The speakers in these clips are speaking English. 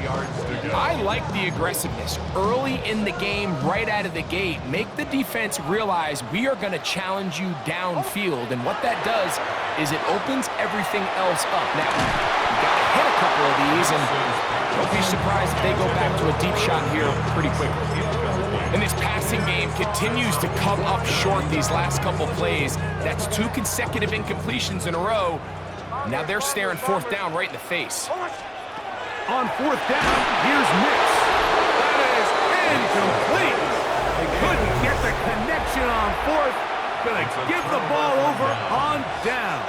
I like the aggressiveness early in the game, right out of the gate. Make the defense realize we are going to challenge you downfield, and what that does is it opens everything else up. Now, you got to hit a couple of these, and don't be surprised if they go back to a deep shot here pretty quickly. And this passing game continues to come up short these last couple plays. That's 2 consecutive incompletions in a row. Now they're staring 4th down right in the face. On 4th down, here's Nix. That is incomplete. They couldn't get the connection on 4th. Gonna give the ball over on down.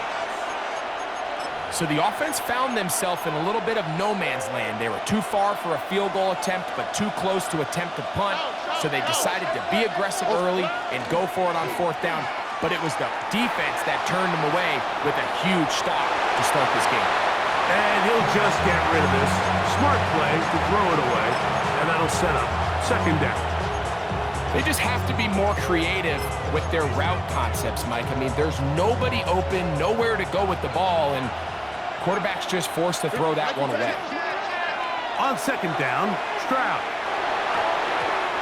So the offense found themselves in a little bit of no man's land. They were too far for a field goal attempt, but too close to attempt a punt. So they decided to be aggressive early and go for it on 4th down. But it was the defense that turned them away with a huge stop to start this game. And he'll just get rid of this. Smart play to throw it away, and that'll set up 2nd down. They just have to be more creative with their route concepts, Mike. I mean, there's nobody open, nowhere to go with the ball, and quarterback's just forced to throw that one away. On 2nd down, Stroud.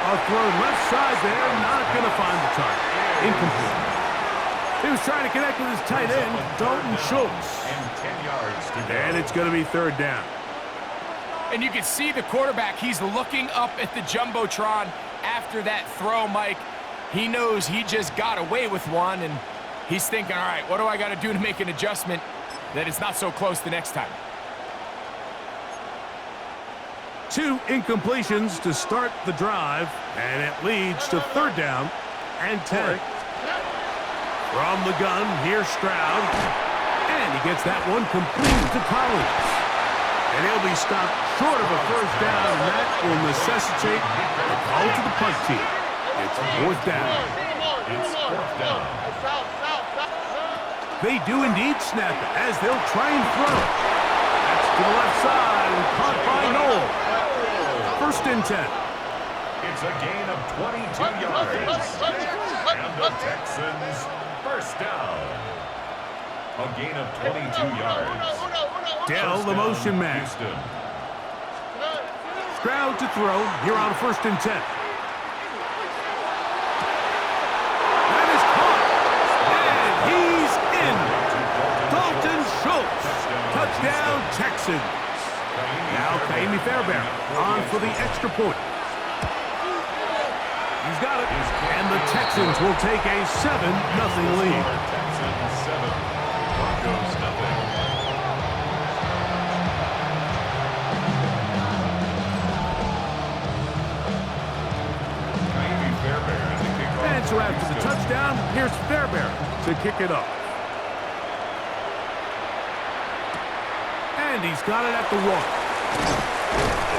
A throw left side there, not going to find the target. Incomplete. He was trying to connect with his tight end, Dalton Schultz. And it's going to be 3rd down. And you can see the quarterback, he's looking up at the Jumbotron after that throw, Mike. He knows he just got away with one, and he's thinking, all right, what do I got to do to make an adjustment that it's not so close the next time? 2 incompletions to start the drive, and it leads to 3rd down and 10. From the gun, here's Stroud. And he gets that one completed to Collins. And he'll be stopped short of a 1st down, and that will necessitate a call to the punt team. It's 4th down. They do indeed snap it as they'll try and throw it. That's to the left side and caught by Noel. 1st and 10. It's a gain of 22 yards. And the Texans 1st down. A gain of 22 yards. Dell, the motion man. Stroud to throw here on 1st and 10. That is caught. And he's in. Dalton Schultz. Touchdown, Texans. Now Kaimi Fairbairn on for the extra point. He's got it. And the Texans will take a 7-0 lead. Texans 7, Broncos nothing. And so after the touchdown, here's Fairbairn to kick it off. And he's got it at the 1.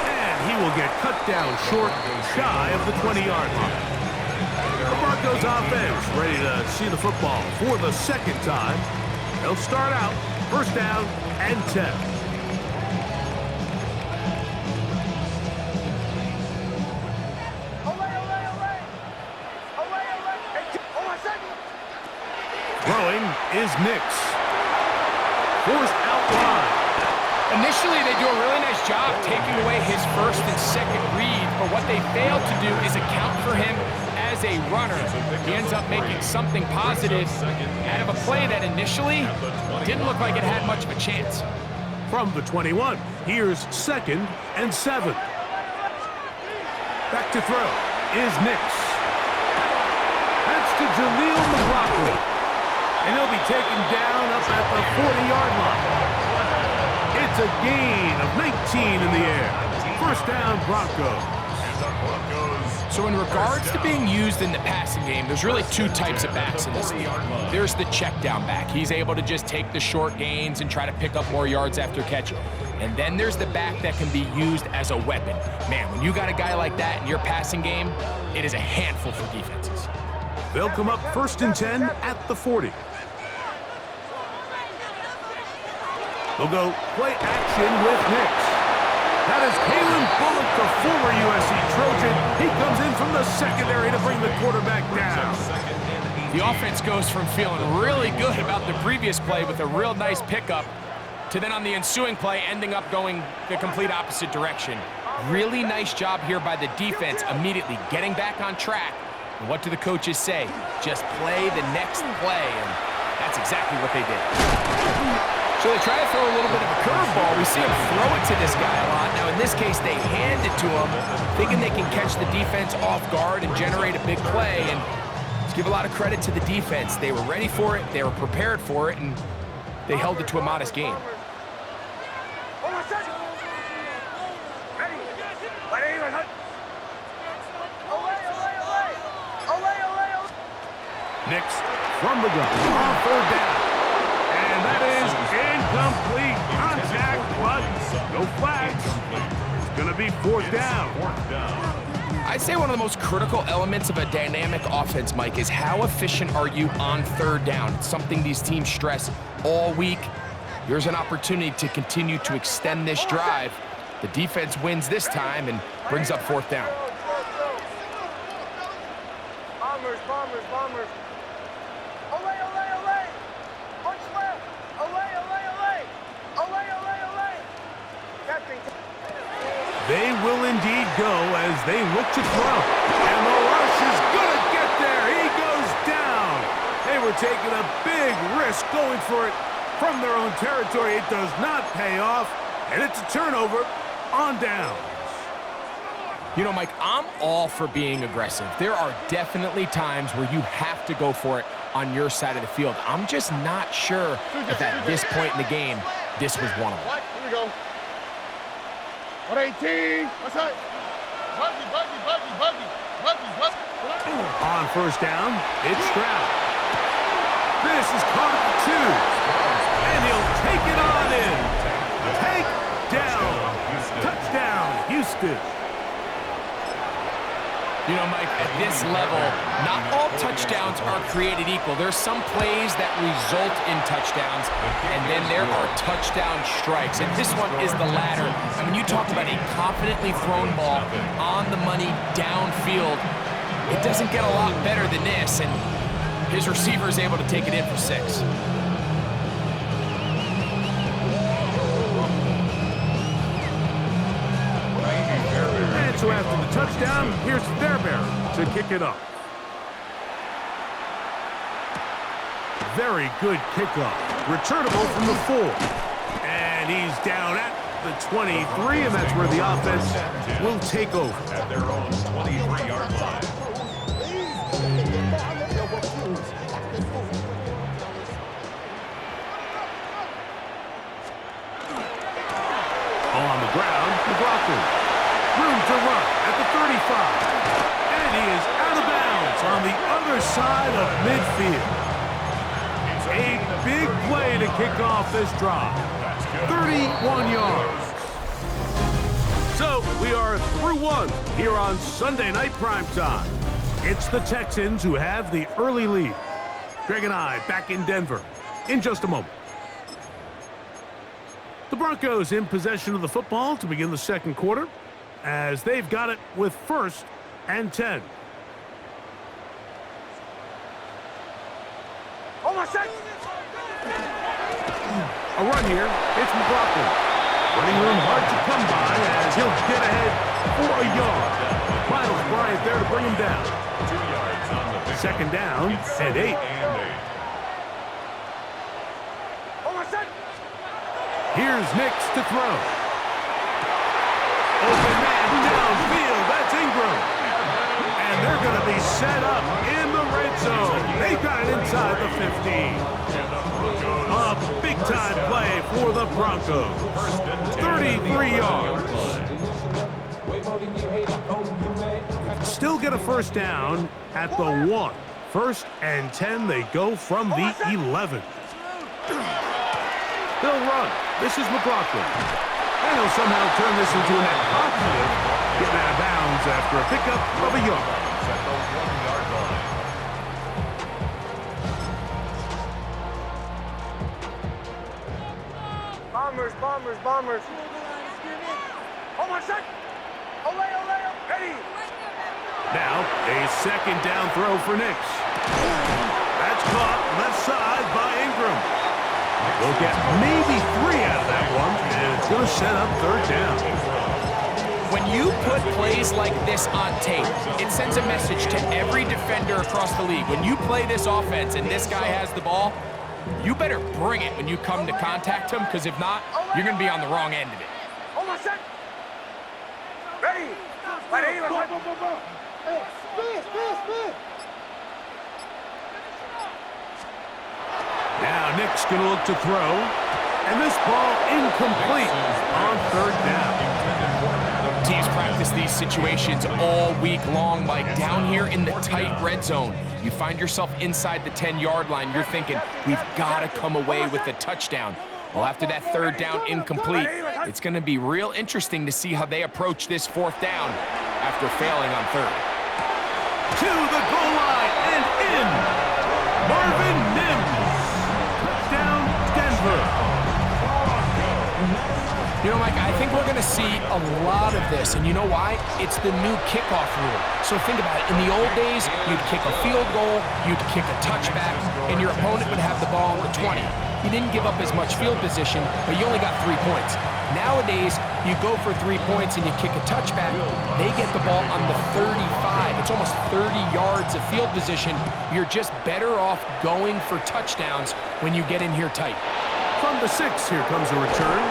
And he will get cut down short, shy of the 20-yard line. The Broncos offense ready to see the football for the 2nd time. They'll start out 1st down and 10. Throwing is Nix. Forced out wide. Initially, they do a really nice job taking away his 1st and 2nd read, but what they failed to do is account for him as a runner. He ends up making something positive out of a play that initially didn't look like it had much of a chance. From the 21, here's 2nd and 7. Back to throw is Nix. That's to Jaleel McLaughlin. And he'll be taken down up at the 40-yard line. It's a gain of 19 in the air. 1st down, Broncos. So in regards to being used in the passing game, there's really 2 types of backs in this league. There's the check down back. He's able to just take the short gains and try to pick up more yards after catch. And then there's the back that can be used as a weapon. Man, when you got a guy like that in your passing game, it is a handful for defenses. They'll come up 1st and 10 at the 40. They'll go play action with Nix. That is Kalen Bullock, the former USC Trojan. He comes in from the secondary to bring the quarterback down. The offense goes from feeling really good about the previous play with a real nice pickup to then on the ensuing play ending up going the complete opposite direction. Really nice job here by the defense, immediately getting back on track. And what do the coaches say? Just play the next play, and that's exactly what they did. So they try to throw a little bit of a curveball. We see him throw it to this guy a lot. Now, in this case, they hand it to him, thinking they can catch the defense off guard and generate a big play. And let's give a lot of credit to the defense. They were ready for it, they were prepared for it, and they held it to a modest game. Nix from the gun on 3rd down. And that is incomplete. Contact, but no flags. It's going to be 4th down. I'd say one of the most critical elements of a dynamic offense, Mike, is how efficient are you on 3rd down? It's something these teams stress all week. Here's an opportunity to continue to extend this drive. The defense wins this time and brings up 4th down. Bombers. Olay. Punch left. Olay. Captain. They will indeed go as they look to throw. And the rush is going to get there. He goes down. They were taking a big risk going for it from their own territory. It does not pay off, and it's a turnover on downs. You know, Mike, I'm all for being aggressive. There are definitely times where you have to go for it on your side of the field. I'm just not sure if at this point in the game, this was one of them. Here we go. 118. What's that? Buggy. On 1st down, it's Stroud. This is caught at the 2. And he'll take it on in. Take down. Touchdown, Houston. You know, Mike, at this level, not all touchdowns are created equal. There's some plays that result in touchdowns, and then there are touchdown strikes. And this one is the latter. I mean, you talk about a confidently thrown ball on the money downfield. It doesn't get a lot better than this, and his receiver is able to take it in for 6. So after the touchdown, here's Fairbairn to kick it up. Very good kickoff. Returnable from the 4. And he's down at the 23, and that's where the offense will take over. At their own 23-yard line. On the ground, McLaughlin. Room to run at the 35. And he is out of bounds on the other side of midfield. A big play to kick off this drive. 31 yards. So we are through 1 here on Sunday Night Primetime. It's the Texans who have the early lead. Greg and I back in Denver in just a moment. The Broncos in possession of the football to begin the 2nd quarter, as they've got it with 1st and 10. Oh, my son! A run here. It's McLaughlin. Running room hard to come by as he'll get ahead for a yard. Miles Bryant there to bring him down. 2 yards on the 2nd down and 8. Oh, my son! Here's Nix to throw. Open man downfield. That's Ingram. And they're going to be set up in the red zone. They've got it inside the 15. A big-time play for the Broncos. 33 yards. Still get a 1st down at the 1. 1st and 10. They go from the 11. They'll run. This is McLaughlin. And he'll somehow turn this into a net positive, getting out of bounds after a pickup of a yard. Bombers. Oh, my son! Olay, ready! Now, a 2nd down throw for Nix. That's caught left side by Ingram. We'll get maybe 3 out of that one, and it's going to set up third down. When you put plays like this on tape, it sends a message to every defender across the league. When you play this offense and this guy has the ball, you better bring it when you come to contact him, because if not, you're going to be on the wrong end of it. Hold on, set. Ready. Ready. Now Nick's going to look to throw, and this ball incomplete on third down. Teams practice these situations all week long, Mike. Down here in the tight red zone, you find yourself inside the 10-yard line. You're thinking, we've got to come away with a touchdown. Well, after that third down incomplete, it's going to be real interesting to see how they approach this fourth down after failing on third. To the goal line and in. Marvin Mims. Touchdown, Denver. You know, Mike, I think we're going to see a lot of this, and you know why? It's the new kickoff rule. So think about it. In the old days, you'd kick a field goal, you'd kick a touchback, and your opponent would have the ball on the 20. You didn't give up as much field position, but you only got 3 points. Nowadays, you go for 3 points and you kick a touchback, they get the ball on the 35. It's almost 30 yards of field position. You're just better off going for touchdowns when you get in here tight. From the 6, here comes a return.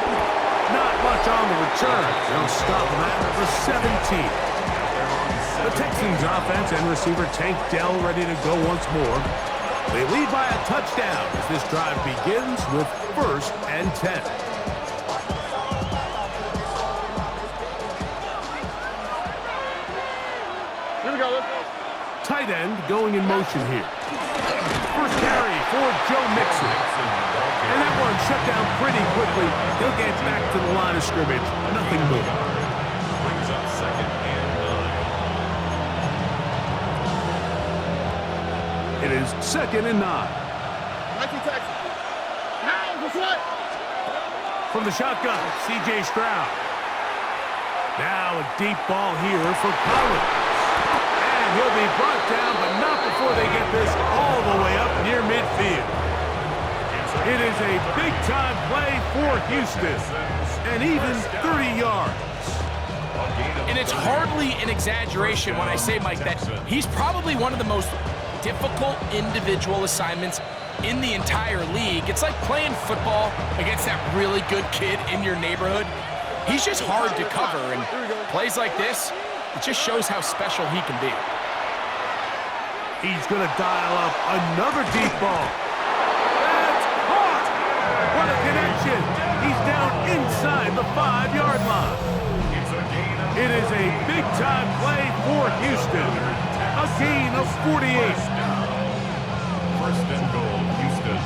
Not much on the return. They'll stop him at the 17. The Texans offense and receiver Tank Dell ready to go once more. They lead by a touchdown as this drive begins with 1st and 10. Here we go. Let's go. Tight end going in motion here. First carry for Joe Mixon. And that one shut down pretty quickly. He'll get back to the line of scrimmage. Nothing more. Brings up 2nd and 9. It is 2nd and 9. From the shotgun, C.J. Stroud. Now a deep ball here for Collins. And he'll be brought down, but not before they get this all the way up near midfield. It is a big-time play for Houston, and even 30 yards. And it's hardly an exaggeration when I say, Mike, that he's probably one of the most difficult individual assignments in the entire league. It's like playing football against that really good kid in your neighborhood. He's just hard to cover, and plays like this, it just shows how special he can be. He's going to dial up another deep ball. What a connection! He's down inside the 5-yard line. It is a big-time play for Houston. A gain of 48. 1st and goal, Houston.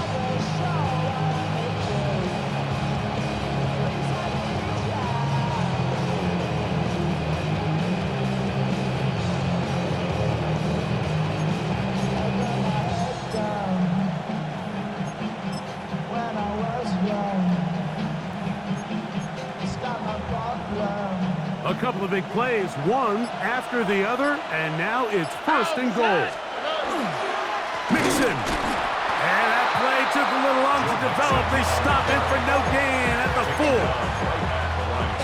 A couple of big plays, one after the other, and now it's 1st and goal. Mixon. And that play took a little long to develop. They stop it for no gain at the 4.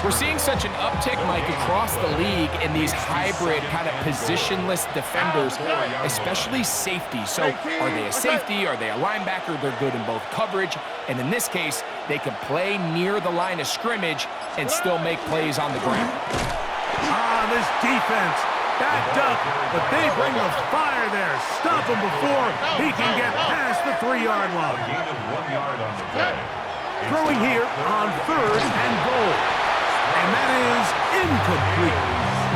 We're seeing such an uptick, Mike, across the league in these hybrid kind of positionless defenders, especially safety. So are they a safety? Are they a linebacker? They're good in both coverage. And in this case, they can play near the line of scrimmage and still make plays on the ground. This defense backed up, but they bring the fire there. Stop him before he can get past the 3-yard line. Gain of 1 yard on the play. Throwing here on 3rd and goal. And that is incomplete.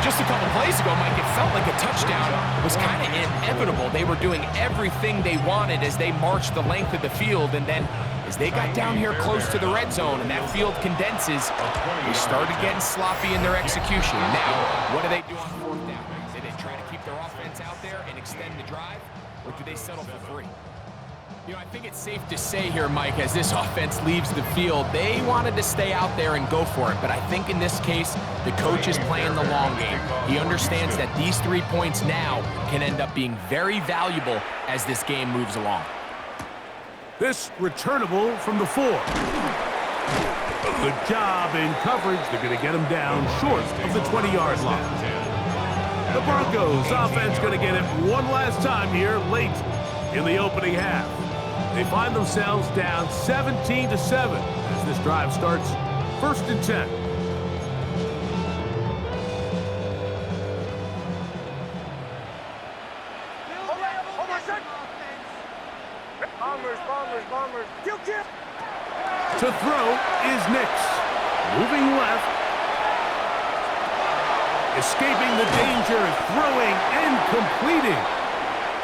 Just a couple plays ago, Mike, it felt like a touchdown was kind of inevitable. They were doing everything they wanted as they marched the length of the field, and then as they got down here close to the red zone and that field condenses, they started getting sloppy in their execution. Now, what do they do on 4th down? Do they try to keep their offense out there and extend the drive, or do they settle for 3? You know, I think it's safe to say here, Mike, as this offense leaves the field, they wanted to stay out there and go for it. But I think in this case, the coach is playing the long game. He understands that these 3 points now can end up being very valuable as this game moves along. This returnable from the 4. Good job in coverage. They're going to get him down short of the 20-yard line. The Broncos offense going to get it one last time here late in the opening half. They find themselves down 17-7 as this drive starts 1st and 10. Bombers. Kill. To throw is Nix. Moving left. Escaping the danger, throwing and completing.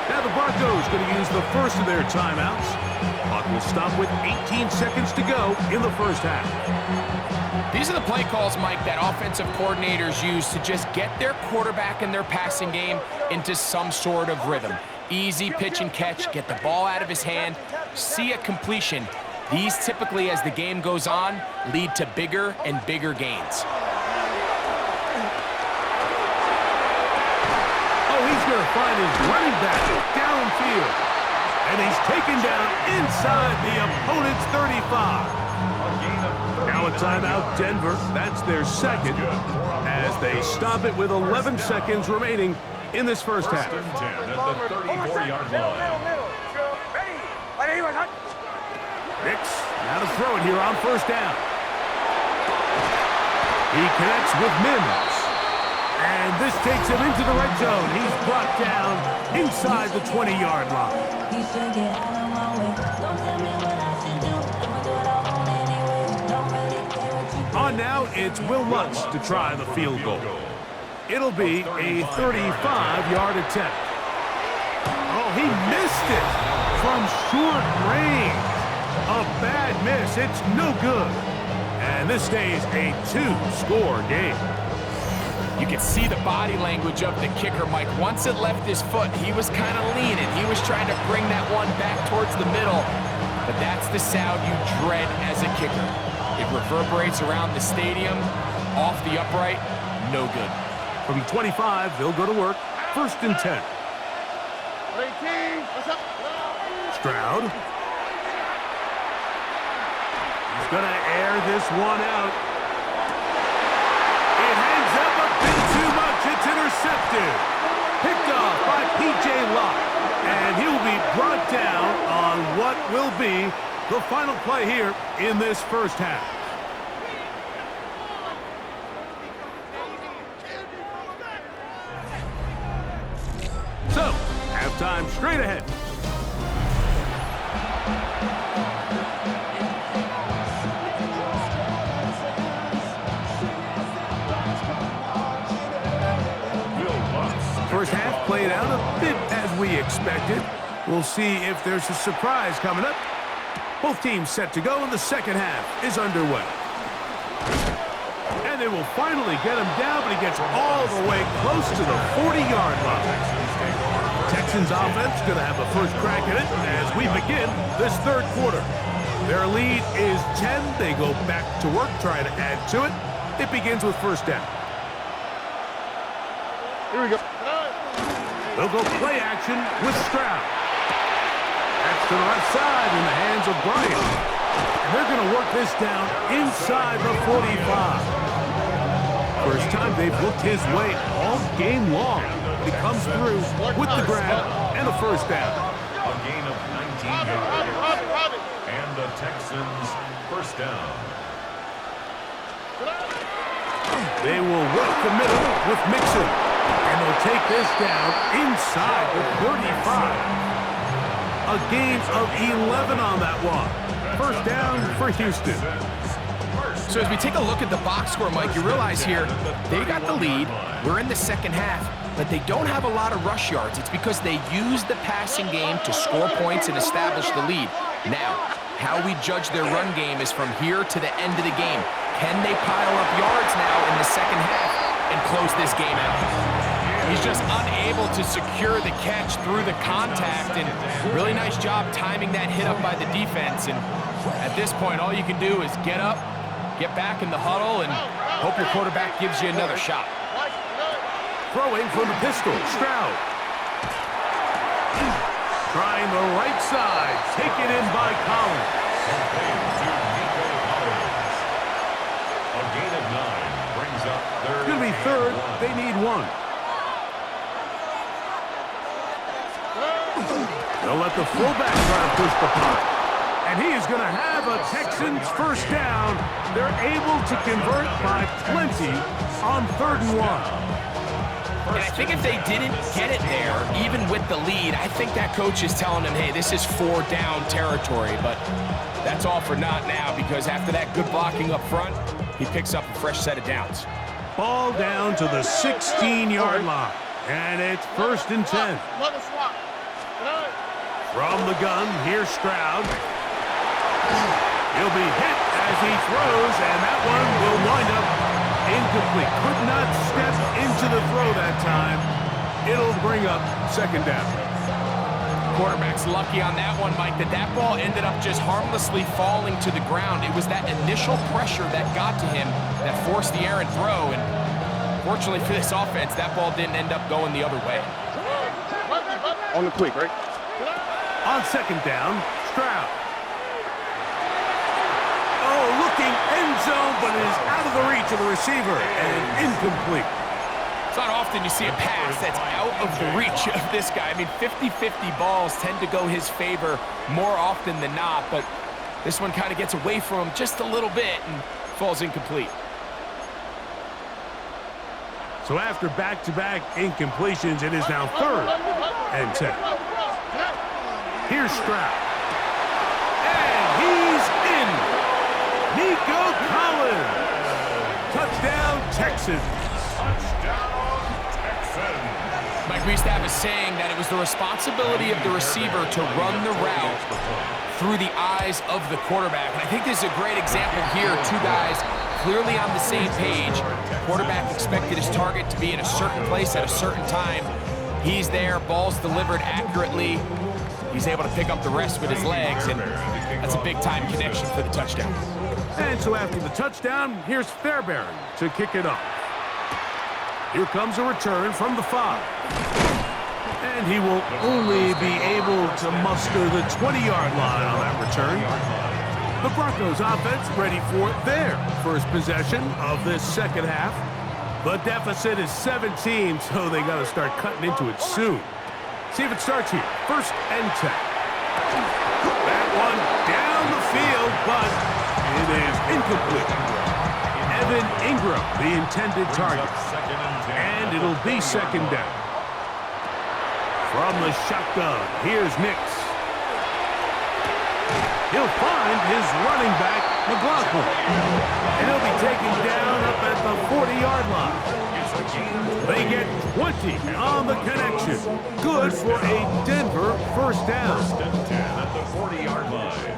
Now the Broncos going to use the first of their timeouts. Clock will stop with 18 seconds to go in the first half. These are the play calls, Mike, that offensive coordinators use to just get their quarterback and their passing game into some sort of rhythm. Easy pitch and catch, get the ball out of his hand, see a completion. These typically, as the game goes on, lead to bigger and bigger gains. Oh, he's going to find his running back downfield. And he's taken down inside the opponent's 35. Now a timeout, Denver. That's their second as they stop it with 11 seconds remaining in this first half. 10 at the 34-yard line. Nix, now to throw it here on first down. He connects with Mims. And this takes him into the red zone. He's brought down inside the 20-yard line. On now, it's Will Lutz to try the field goal. It'll be a 35-yard attempt. Oh, he missed it from short range. A bad miss. It's no good. And this stays a 2-score game. You can see the body language of the kicker, Mike. Once it left his foot, he was kind of leaning. He was trying to bring that one back towards the middle. But that's the sound you dread as a kicker. It reverberates around the stadium, off the upright, no good. From the 25, they'll go to work. 1st and 10. Stroud. He's going to air this one out. It hangs up a bit too much. It's intercepted. Picked off by P.J. Locke. And he'll be brought down on what will be the final play here in this first half. So, halftime straight ahead. First half played out a bit as we expected. We'll see if there's a surprise coming up. Both teams set to go, and the second half is underway. And they will finally get him down, but he gets all the way close to the 40-yard line. Texans offense going to have a first crack at it as we begin this third quarter. Their lead is 10. They go back to work, trying to add to it. It begins with first down. Here we go. They'll go play action with Stroud. That's to the left side in the hands of Bryant. And they're going to work this down inside the 45. First time they've looked his way all game long. He comes through with the grab and a first down. A gain of 19 yards. And the Texans first down. They will work the middle with Mixon. And they'll take this down inside the 35. A gain of 11 on that one. First down for Houston. So as we take a look at the box score, Mike, you realize here, they got the lead. We're in the second half, but they don't have a lot of rush yards. It's because they use the passing game to score points and establish the lead. Now, how we judge their run game is from here to the end of the game. Can they pile up yards now in the second half and close this game out? He's just unable to secure the catch through the contact, and really nice job timing that hit up by the defense. And at this point, all you can do is get up, get back in the huddle, and hope your quarterback gives you another shot. Throwing from the pistol, Stroud. Trying the right side. Taken in by Collins. A gain of 9 brings up third. It's going to be third. They need 1. They'll let the fullback try to push the punt. And he is going to have a Texans first down. They're able to convert by plenty on 3rd and 1. And I think if they didn't get it there, even with the lead, I think that coach is telling them, hey, this is 4 down territory. But that's all for naught now, because after that good blocking up front, he picks up a fresh set of downs. Ball down to the 16-yard line. And it's 1st and 10. From the gun, here's Stroud. He'll be hit as he throws, and that one will wind up incomplete. Could not step into the throw that time. It'll bring up 2nd down. Quarterback's lucky on that one, Mike, that ball ended up just harmlessly falling to the ground. It was that initial pressure that got to him that forced the errant throw, and fortunately for this offense, that ball didn't end up going the other way. On the quick, right? On 2nd down, Stroud. Oh, looking end zone, but it is out of the reach of the receiver and incomplete. It's not often you see a pass that's out of the reach of this guy. I mean, 50-50 balls tend to go his favor more often than not, but this one kind of gets away from him just a little bit and falls incomplete. So after back-to-back incompletions, it is now 3rd and 10. Here's Stroud. And he's in. Nico Collins. Touchdown, Texans. Touchdown, Texans. Mike, we used to have a saying that it was the responsibility of the receiver to run the route through the eyes of the quarterback. And I think this is a great example here. 2 guys clearly on the same page. Quarterback expected his target to be in a certain place at a certain time. He's there, ball's delivered accurately. He's able to pick up the rest with his legs, and that's a big-time connection for the touchdown. And so after the touchdown, here's Fairbairn to kick it off. Here comes a return from the 5. And he will only be able to muster the 20-yard line on that return. The Broncos offense ready for their first possession of this 2nd half. The deficit is 17, so they got to start cutting into it soon. See if it starts here. 1st and 10. That one down the field, but it is incomplete. Evan Ingram, the intended target. And it'll be 2nd down. From the shotgun, here's Nix. He'll find his running back, McLaughlin. And he'll be taken down up at the 40-yard line. They get 20 on the connection. Good for a Denver first down. 10 at the 40-yard line.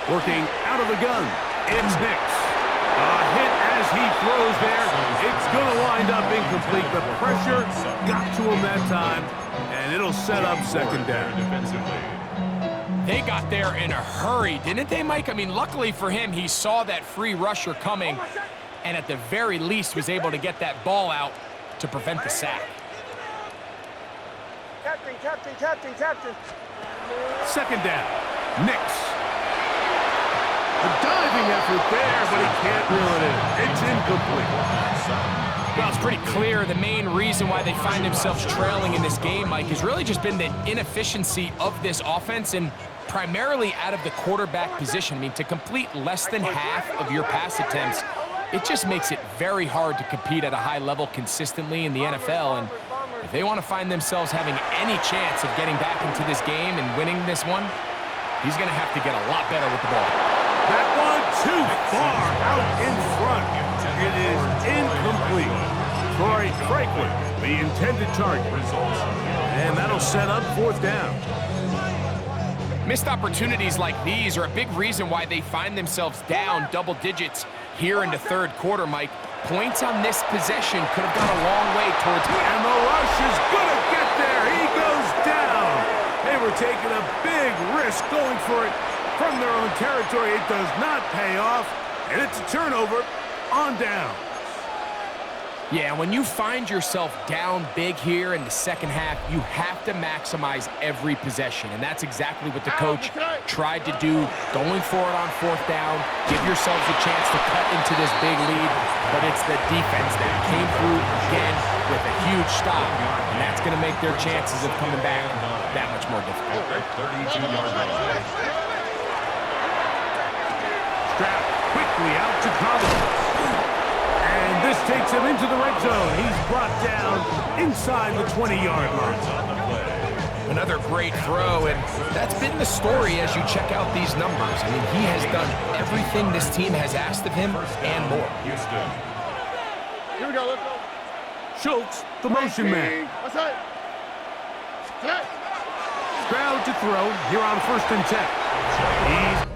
Working out of the gun, it's Nix. A hit as he throws there. It's going to wind up incomplete. The pressure got to him that time, and it'll set up 2nd down. They got there in a hurry, didn't they, Mike? I mean, luckily for him, he saw that free rusher coming and at the very least was able to get that ball out to prevent the sack. Captain. 2nd down, Nix. A diving effort there, but he can't reel it in. It's incomplete. Well, it's pretty clear the main reason why they find themselves trailing in this game, Mike, has really just been the inefficiency of this offense and primarily out of the quarterback position. I mean, to complete less than half of your pass attempts, it just makes it very hard to compete at a high level consistently in the NFL. And if they want to find themselves having any chance of getting back into this game and winning this one, he's going to have to get a lot better with the ball. That one too far out in front. It is incomplete. Troy Franklin, the intended target. And that'll set up 4th down. Missed opportunities like these are a big reason why they find themselves down double digits here in the 3rd quarter, Mike. Points on this possession could have gone a long way towards... And the rush is going to get there. He goes down. They were taking a big risk going for it from their own territory. It does not pay off, and it's a turnover on down. Yeah, when you find yourself down big here in the second half, you have to maximize every possession, and that's exactly what the coach tried to do, going for it on fourth down, give yourselves a chance to cut into this big lead, but it's the defense that came through again with a huge stop, and that's going to make their chances of coming back that much more difficult. 32-yard line. Stroud quickly out to Collins. And this takes him into the red zone. He's brought down inside the 20-yard line. Another great throw, and that's been the story as you check out these numbers. I mean, he has done everything this team has asked of him and more. Houston. Here we go, let's go. Schultz, the motion man. What's that? Stroud to throw here on 1st and 10. He's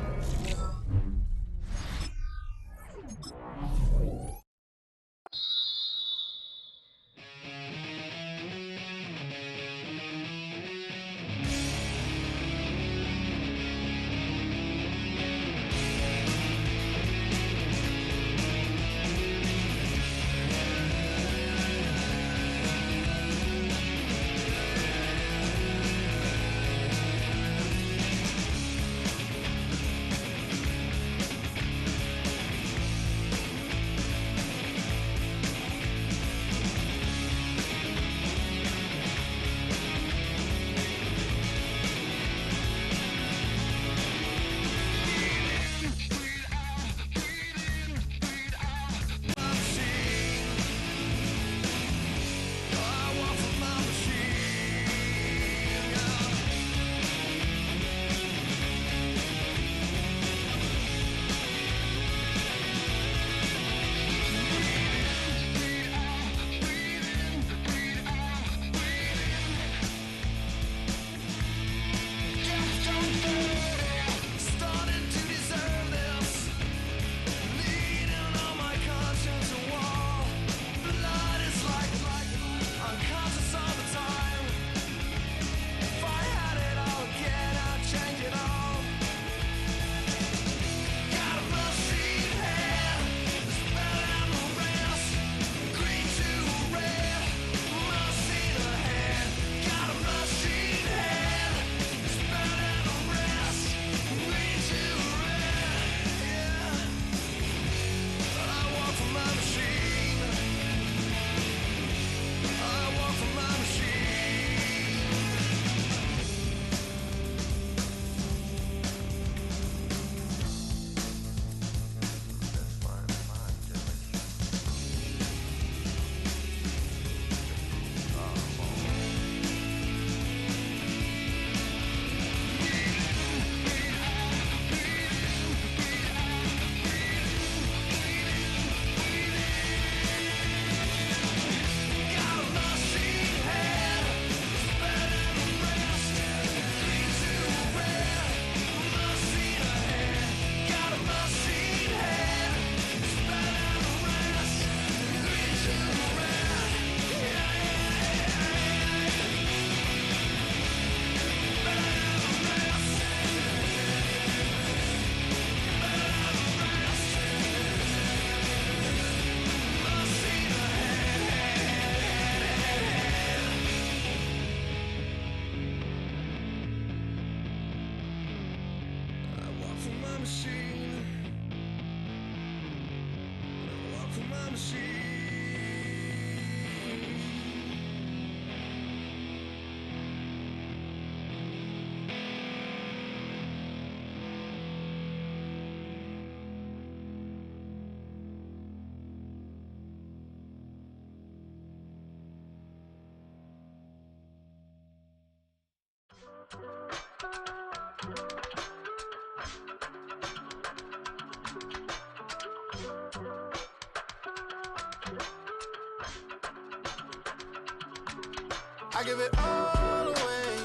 I give it all away.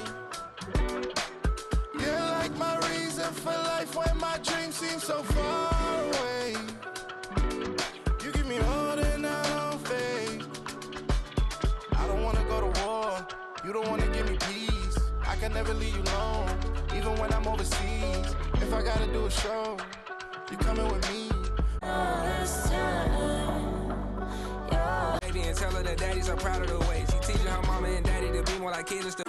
You're like my reason for life when my dreams seem so far away. You give me all that I don't fade. I don't wanna go to war. You don't wanna give me peace. I can never leave you alone, even when I'm overseas. If I gotta do a show, you coming with me. All this time, you're her proud of the way. She teaching her mama and daddy to be more like kids and stuff.